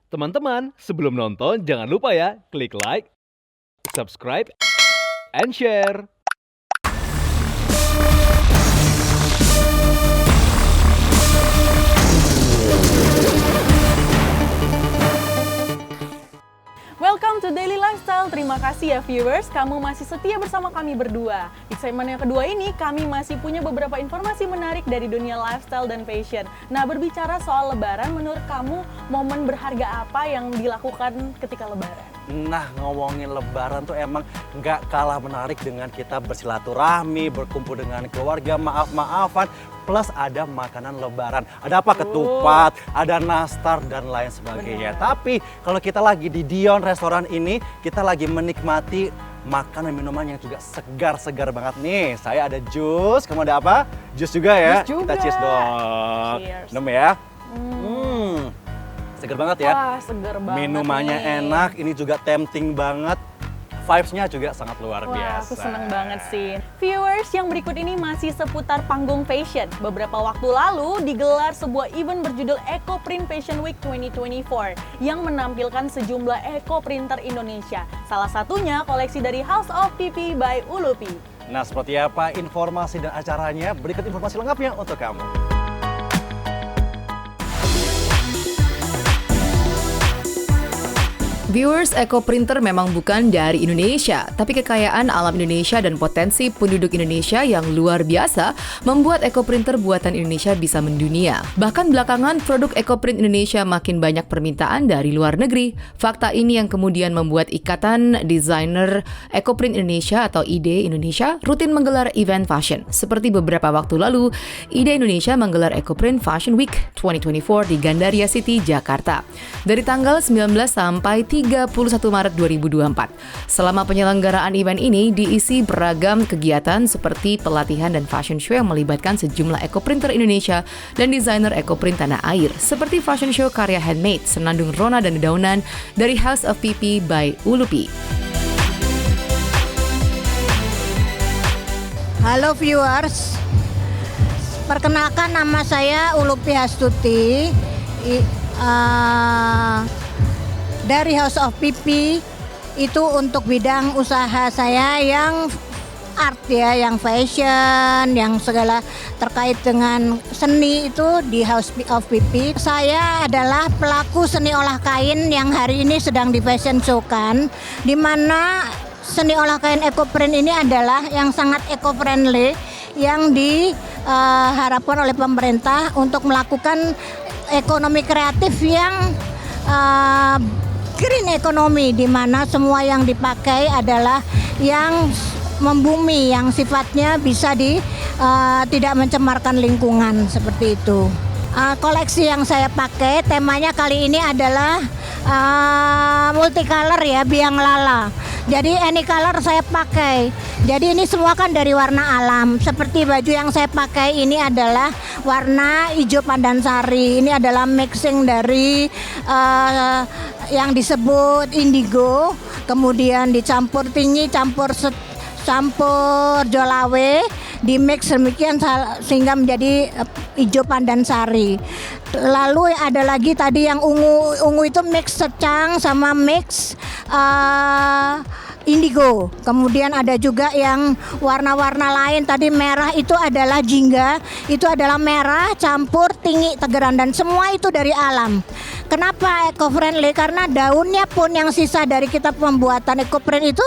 Teman-teman, sebelum nonton jangan lupa ya, klik like, subscribe, and share. Welcome to Daily Lifestyle. Terima kasih ya viewers, kamu masih setia bersama kami berdua. Di segmen yang kedua ini, kami masih punya beberapa informasi menarik dari dunia lifestyle dan fashion. Nah, berbicara soal lebaran, menurut kamu momen berharga apa yang dilakukan ketika lebaran? Nah, ngomongin lebaran tuh emang nggak kalah menarik dengan kita bersilaturahmi, berkumpul dengan keluarga, maaf-maafan, plus ada makanan lebaran. Ada apa? Ketupat, ada nastar, dan lain sebagainya. Benar. Tapi kalau kita lagi di Dion restoran ini, kita lagi menikmati makanan minuman yang juga segar-segar banget nih. Saya ada jus, kamu ada apa? Jus juga ya? Jus juga. Kita cheers dong. Cheers. Minum ya. Segar banget ya. Wah, seger banget Minumannya nih. enak, ini juga tempting banget. Vibes-nya juga sangat luar Wah, biasa. aku seneng banget sih. Viewers, yang berikut ini masih seputar panggung fashion. Beberapa waktu lalu digelar sebuah event berjudul Eco Print Fashion Week 2024 yang menampilkan sejumlah eco printer Indonesia. Salah satunya koleksi dari House of PP by Ulupi. Nah, seperti apa informasi dan acaranya? Berikut informasi lengkapnya untuk kamu. Viewers, Eco Printer memang bukan dari Indonesia, tapi kekayaan alam Indonesia dan potensi penduduk Indonesia yang luar biasa membuat Eco Printer buatan Indonesia bisa mendunia. Bahkan belakangan produk Eco Print Indonesia makin banyak permintaan dari luar negeri. Fakta ini yang kemudian membuat Ikatan Desainer Eco Print Indonesia atau IDE Indonesia rutin menggelar event fashion. Seperti beberapa waktu lalu, IDE Indonesia menggelar Eco Print Fashion Week 2024 di Gandaria City, Jakarta. Dari tanggal 19 sampai 31 Maret 2024. Selama penyelenggaraan event ini diisi beragam kegiatan seperti pelatihan dan fashion show yang melibatkan sejumlah eco printer Indonesia dan desainer eco print tanah air, seperti fashion show karya handmade, senandung rona dan dedaunan dari House of PP by Ulupi. Halo viewers, perkenalkan nama saya Ulupi Astuti dari House of PP. Itu untuk bidang usaha saya yang art ya, yang fashion, yang segala terkait dengan seni itu di House of PP. Saya adalah pelaku seni olah kain yang hari ini sedang di fashion show-kan, di mana seni olah kain eco print ini adalah yang sangat eco friendly yang diharapkan oleh pemerintah untuk melakukan ekonomi kreatif yang green economy, di mana semua yang dipakai adalah yang membumi, yang sifatnya bisa tidak mencemarkan lingkungan, seperti itu. Koleksi yang saya pakai temanya kali ini adalah multicolor ya, biang lala. Jadi any color saya pakai. Jadi ini semua kan dari warna alam. Seperti baju yang saya pakai ini adalah warna hijau pandan sari. Ini adalah mixing dari yang disebut indigo, kemudian dicampur tinggi, campur jolawe, di mix demikian sehingga menjadi hijau pandan sari. Lalu ada lagi tadi yang ungu itu mix secang sama mix indigo. Kemudian ada juga yang warna-warna lain, tadi merah itu adalah jingga, itu adalah merah campur tinggi tegeran, dan semua itu dari alam. Kenapa eco friendly? Karena daunnya pun yang sisa dari kita pembuatan eco print itu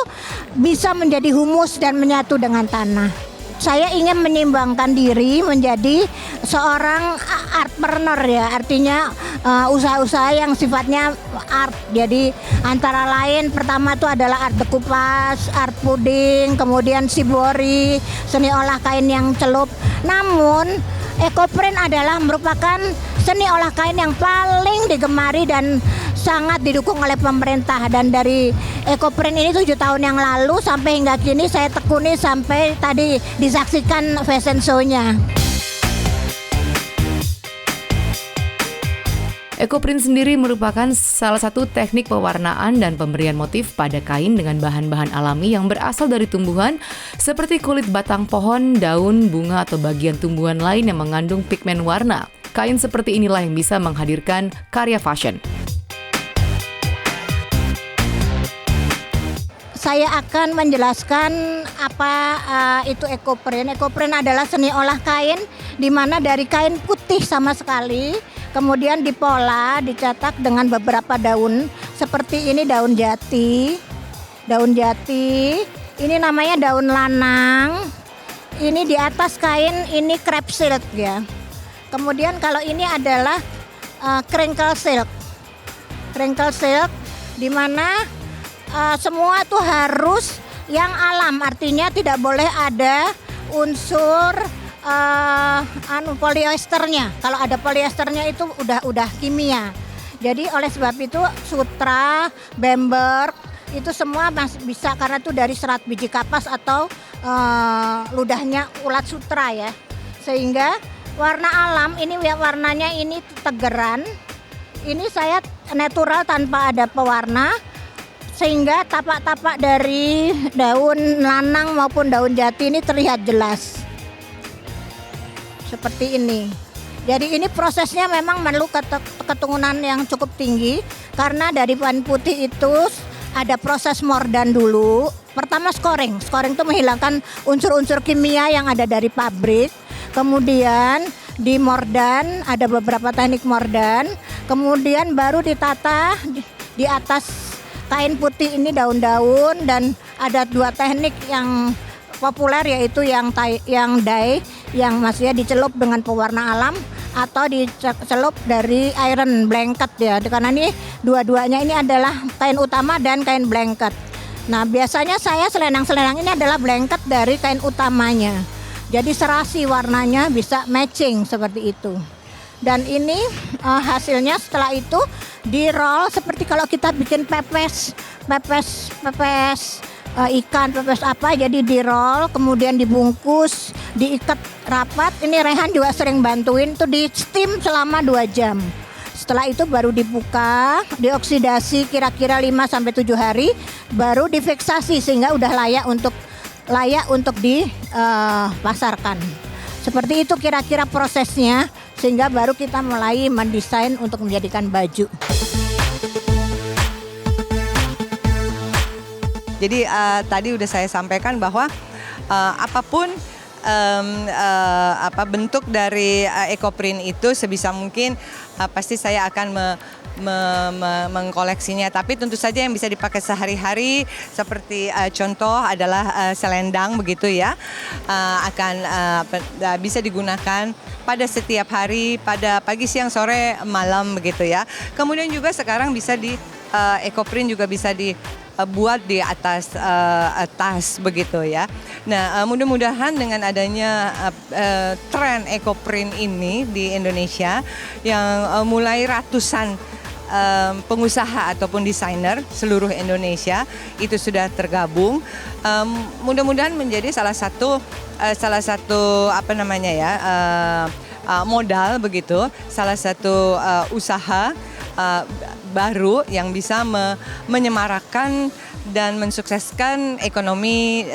bisa menjadi humus dan menyatu dengan tanah. Saya ingin menyimbangkan diri menjadi seorang artpreneur ya, artinya usaha-usaha yang sifatnya art. Jadi antara lain pertama itu adalah art dekupas, art puding, kemudian shibori, seni olah kain yang celup. Namun eco print adalah merupakan seni olah kain yang paling digemari dan sangat didukung oleh pemerintah. Dan dari eco print ini 7 tahun yang lalu sampai hingga kini saya tekuni sampai tadi disaksikan fashion show-nya. Eco print sendiri merupakan salah satu teknik pewarnaan dan pemberian motif pada kain dengan bahan-bahan alami yang berasal dari tumbuhan seperti kulit batang pohon, daun, bunga, atau bagian tumbuhan lain yang mengandung pigmen warna. Kain seperti inilah yang bisa menghadirkan karya fashion. saya akan menjelaskan apa itu ekoprint. Ekoprint adalah seni olah kain di mana dari kain putih sama sekali kemudian dipola, dicetak dengan beberapa daun seperti ini daun jati. Daun jati, ini namanya daun lanang. Ini di atas kain ini crepe silk ya. Kemudian kalau ini adalah crinkle silk. Crinkle silk di mana semua tuh harus yang alam, artinya tidak boleh ada unsur polyesternya. Kalau ada polyesternya itu udah kimia. Jadi oleh sebab itu sutra, bamberg itu semua masih bisa karena itu dari serat biji kapas atau ludahnya ulat sutra ya. Sehingga warna alam ini warnanya ini tegeran. Ini saya natural tanpa ada pewarna. Sehingga tapak-tapak dari daun lanang maupun daun jati ini terlihat jelas. Seperti ini. Jadi ini prosesnya memang perlu keturunan yang cukup tinggi. Karena dari bahan putih itu ada proses mordan dulu. Pertama scoring. Scoring itu menghilangkan unsur-unsur kimia yang ada dari pabrik. Kemudian di mordan, ada beberapa teknik mordan. Kemudian baru ditata di atas kain putih ini daun-daun, dan ada dua teknik yang populer yaitu yang dye yang maksudnya dicelup dengan pewarna alam atau dicelup dari iron blanket ya. Karena ini dua-duanya ini adalah kain utama dan kain blanket. Nah, biasanya saya selendang-selendang ini adalah blanket dari kain utamanya. Jadi serasi warnanya bisa matching seperti itu. Dan ini hasilnya setelah itu di roll seperti kalau kita bikin pepes ikan, pepes apa, jadi di roll kemudian dibungkus, diikat rapat. Ini Rehan juga sering bantuin tuh, di steam selama 2 jam. Setelah itu baru dibuka, dioksidasi kira-kira 5-7 hari, baru difiksasi sehingga udah layak untuk dipasarkan. Seperti itu kira-kira prosesnya, sehingga baru kita mulai mendesain untuk menjadikan baju. Jadi tadi udah saya sampaikan bahwa apapun bentuk dari ekoprint itu sebisa mungkin pasti saya akan mengkoleksinya, tapi tentu saja yang bisa dipakai sehari-hari seperti contoh adalah selendang begitu ya, akan bisa digunakan pada setiap hari, pada pagi, siang, sore, malam begitu ya. Kemudian juga sekarang bisa di ekoprint juga bisa dibuat di atas tas begitu ya. Nah, mudah-mudahan dengan adanya tren ekoprint ini di Indonesia yang mulai ratusan pengusaha ataupun desainer seluruh Indonesia itu sudah tergabung, mudah-mudahan menjadi salah satu modal begitu, salah satu usaha baru yang bisa menyemarakkan dan mensukseskan ekonomi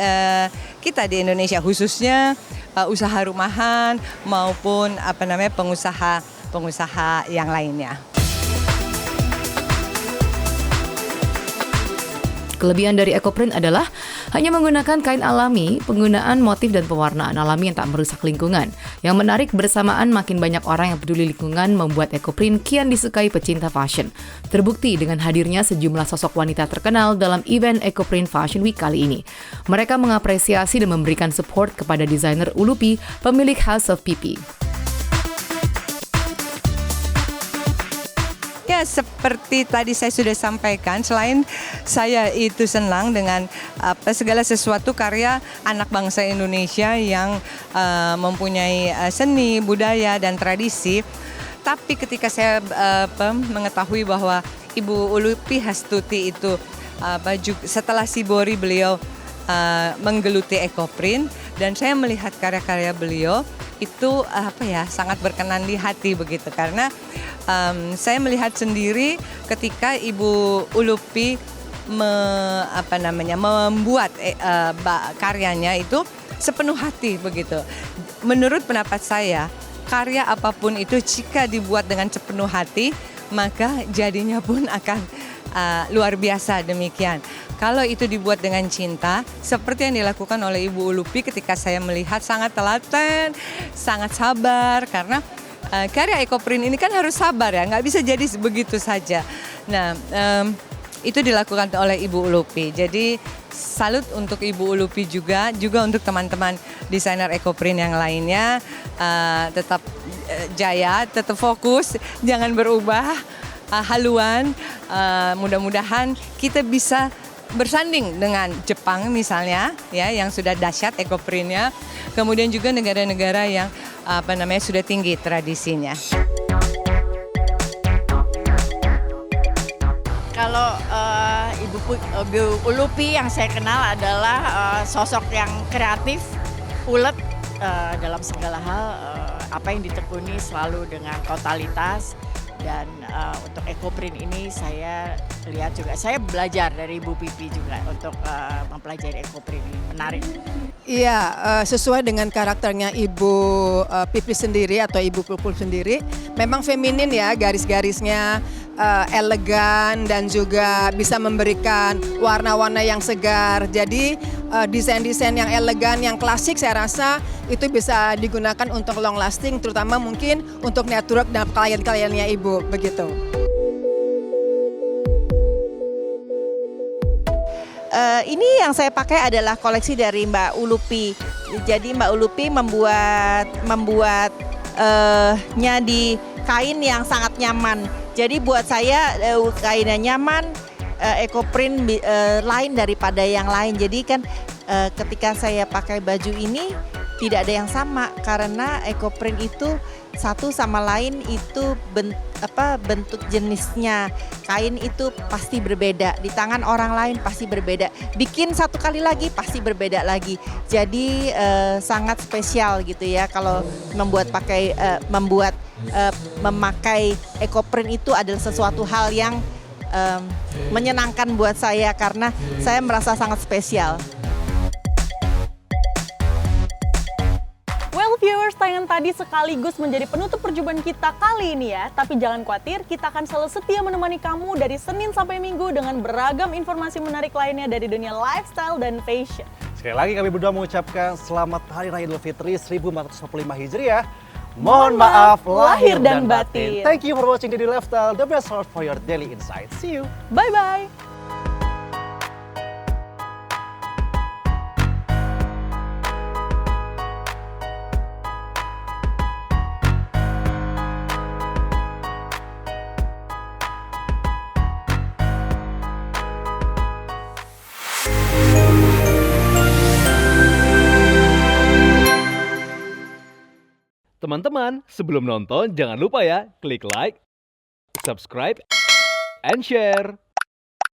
kita di Indonesia, khususnya usaha rumahan maupun pengusaha yang lainnya. Kelebihan dari ekoprint adalah hanya menggunakan kain alami, penggunaan motif dan pewarnaan alami yang tak merusak lingkungan. Yang menarik, bersamaan makin banyak orang yang peduli lingkungan membuat ekoprint kian disukai pecinta fashion. Terbukti dengan hadirnya sejumlah sosok wanita terkenal dalam event Ekoprint Fashion Week kali ini. Mereka mengapresiasi dan memberikan support kepada desainer Ulupi, pemilik House of Pipi. Ya, seperti tadi saya sudah sampaikan, selain saya itu senang dengan segala sesuatu karya anak bangsa Indonesia yang mempunyai seni, budaya, dan tradisi, tapi ketika saya mengetahui bahwa Ibu Ulupi Hastuti itu setelah Sibori beliau menggeluti ekoprint, dan saya melihat karya-karya beliau itu sangat berkenan di hati begitu, karena saya melihat sendiri ketika Ibu Ulupi membuat karyanya itu sepenuh hati begitu. Menurut pendapat saya, karya apapun itu jika dibuat dengan sepenuh hati, maka jadinya pun akan luar biasa demikian. Kalau itu dibuat dengan cinta, seperti yang dilakukan oleh Ibu Ulupi ketika saya melihat sangat telaten, sangat sabar, karena karya ekoprint ini kan harus sabar ya, nggak bisa jadi begitu saja. Nah, itu dilakukan oleh Ibu Ulupi. Jadi salut untuk Ibu Ulupi juga untuk teman-teman desainer ekoprint yang lainnya, tetap jaya, tetap fokus, jangan berubah haluan. Mudah-mudahan kita bisa bersanding dengan Jepang misalnya ya, yang sudah dahsyat ekoprintnya, kemudian juga negara-negara yang sudah tinggi tradisinya. Kalau Ibu Ulupi yang saya kenal adalah sosok yang kreatif, ulet dalam segala hal, apa yang ditekuni selalu dengan totalitas. Dan untuk ekoprint ini saya lihat juga, saya belajar dari Ibu Pipi juga untuk mempelajari ekoprint ini, menarik. Iya, sesuai dengan karakternya Ibu Pipi sendiri atau Ibu Pupul sendiri, memang feminin ya, garis-garisnya elegan dan juga bisa memberikan warna-warna yang segar. Jadi desain-desain yang elegan, yang klasik saya rasa itu bisa digunakan untuk long lasting, terutama mungkin untuk network dan klien-kliennya Ibu, begitu. Ini yang saya pakai adalah koleksi dari Mbak Ulupi. Jadi Mbak Ulupi membuatnya di kain yang sangat nyaman. Jadi buat saya kainnya nyaman, ekoprint lain daripada yang lain. Jadi kan ketika saya pakai baju ini tidak ada yang sama, karena ekoprint itu satu sama lain itu bentuk jenisnya, kain itu pasti berbeda, di tangan orang lain pasti berbeda, bikin satu kali lagi pasti berbeda lagi. Jadi sangat spesial gitu ya kalau memakai ekoprint itu adalah sesuatu hal yang menyenangkan buat saya, karena saya merasa sangat spesial. Well viewers, tayangan tadi sekaligus menjadi penutup perjumpaan kita kali ini ya. Tapi jangan khawatir, kita akan selalu setia menemani kamu dari Senin sampai Minggu dengan beragam informasi menarik lainnya dari dunia lifestyle dan fashion. Sekali lagi kami berdua mengucapkan selamat Hari Raya Idul Fitri 1445 Hijriah. Mohon maaf lahir dan batin. Thank you for watching Daily Lifestyle, the best source for your daily insights. See you. Bye-bye. Teman-teman, sebelum nonton jangan lupa ya klik like, subscribe, and share.